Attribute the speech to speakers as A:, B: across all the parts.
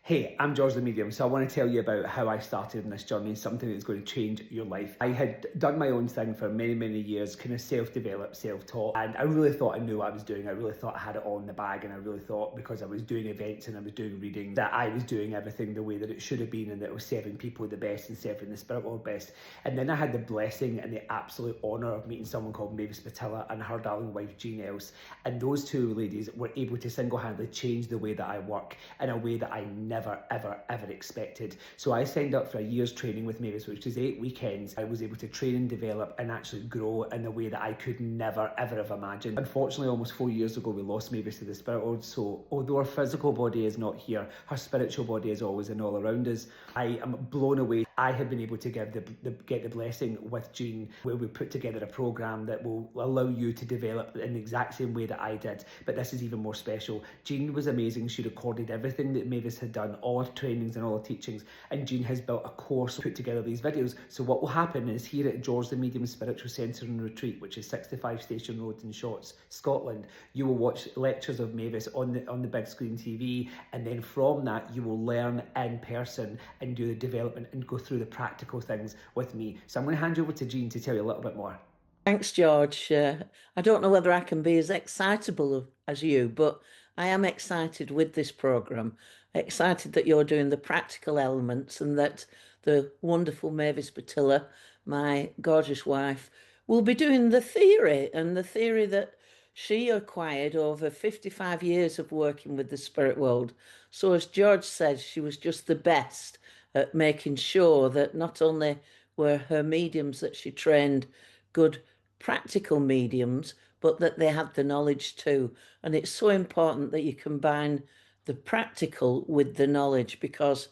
A: Hey, I'm George the Medium, so I want to tell you about how I started in this journey, something that's going to change your life. I had done my own thing for many, many years, kind of self-developed, self-taught, and I really thought I knew what I was doing. I really thought I had it all in the bag, and I really thought because I was doing events and I was doing reading that I was doing everything the way that it should have been and that it was serving people the best and serving the spirit world best. And then I had the blessing and the absolute honour of meeting someone called Mavis Pittilla and her darling wife Jean Else, and those two ladies were able to single-handedly change the way that I work in a way that I never, ever expected. So I signed up for a year's training with Mavis, which is 8 weekends. I was able to train and develop and actually grow in a way that I could never, ever have imagined. Unfortunately, almost 4 years ago, we lost Mavis to the spirit world. So although her physical body is not here, her spiritual body is always and all around us. I am blown away. I have been able to get the blessing with Jean, where we put together a program that will allow you to develop in the exact same way that I did. But this is even more special. Jean was amazing. She recorded everything that Mavis had done, all her trainings and all her teachings, and Jean has built a course, put together these videos. So what will happen is here at George the Medium Spiritual Centre and Retreat, which is 65 Station Road in Shotts, Scotland, you will watch lectures of Mavis on the big screen TV, and then from that you will learn in person and do the development and go through the practical things with me. So I'm going to hand you over to Jean to tell you a little bit more.
B: Thanks, George. I don't know whether I can be as excitable as you, but I am excited with this programme. Excited that you're doing the practical elements and that the wonderful Mavis Pittilla, my gorgeous wife, will be doing the theory, and the theory that she acquired over 55 years of working with the spirit world. So as George said, she was just the best at making sure that not only were her mediums that she trained good practical mediums, but that they had the knowledge too. And it's so important that you combine the practical with the knowledge, because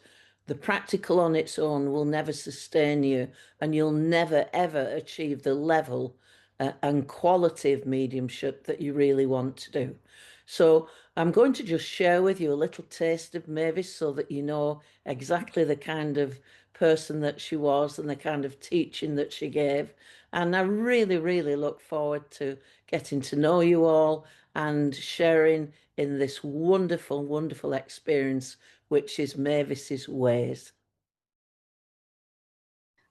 B: the practical on its own will never sustain you, and you'll never ever achieve the level and quality of mediumship that you really want to do. So I'm going to just share with you a little taste of Mavis so that you know exactly the kind of person that she was and the kind of teaching that she gave. And I really, really look forward to getting to know you all and sharing in this wonderful, wonderful experience, which is Mavis's ways.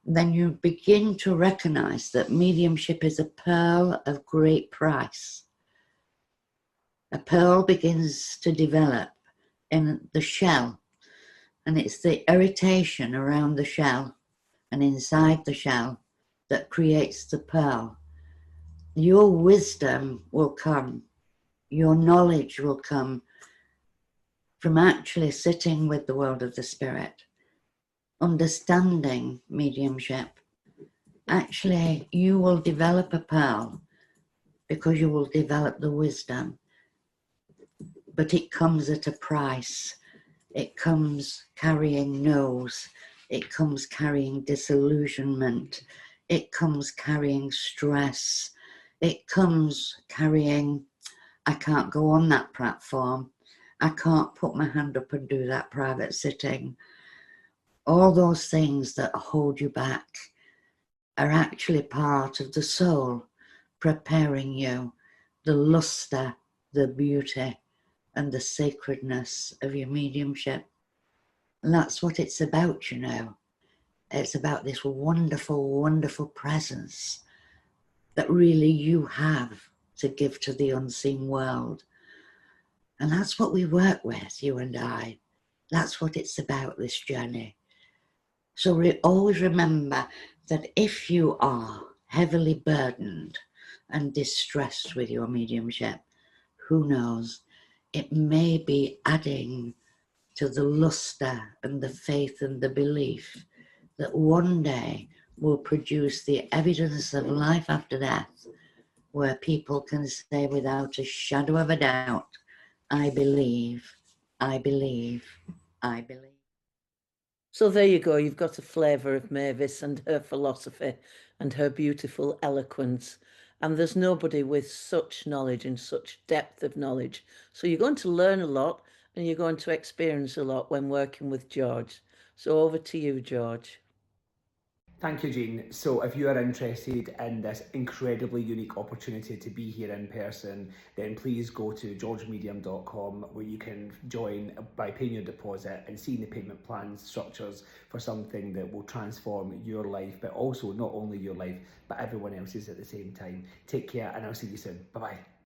C: Then you begin to recognize that mediumship is a pearl of great price. A pearl begins to develop in the shell, and it's the irritation around the shell and inside the shell that creates the pearl. Your wisdom will come, your knowledge will come from actually sitting with the world of the spirit, understanding mediumship. Actually, you will develop a pearl because you will develop the wisdom, but it comes at a price. It comes carrying no's, it comes carrying disillusionment, it comes carrying stress, it comes carrying, I can't go on that platform, I can't put my hand up and do that private sitting. All those things that hold you back are actually part of the soul preparing you, the luster, the beauty, and the sacredness of your mediumship. And that's what it's about, you know. It's about this wonderful, wonderful presence that really you have to give to the unseen world. And that's what we work with, you and I. That's what it's about, this journey. So always remember that if you are heavily burdened and distressed with your mediumship, who knows, it may be adding to the luster and the faith and the belief that one day will produce the evidence of life after death, where people can say without a shadow of a doubt, I believe, I believe, I believe.
B: So there you go. You've got a flavour of Mavis and her philosophy and her beautiful eloquence. And there's nobody with such knowledge and such depth of knowledge. So you're going to learn a lot and you're going to experience a lot when working with George. So over to you, George.
A: Thank you, Jean. So if you are interested in this incredibly unique opportunity to be here in person, then please go to georgemedium.com, where you can join by paying your deposit and seeing the payment plan structures for something that will transform your life, but also not only your life, but everyone else's at the same time. Take care, and I'll see you soon. Bye-bye.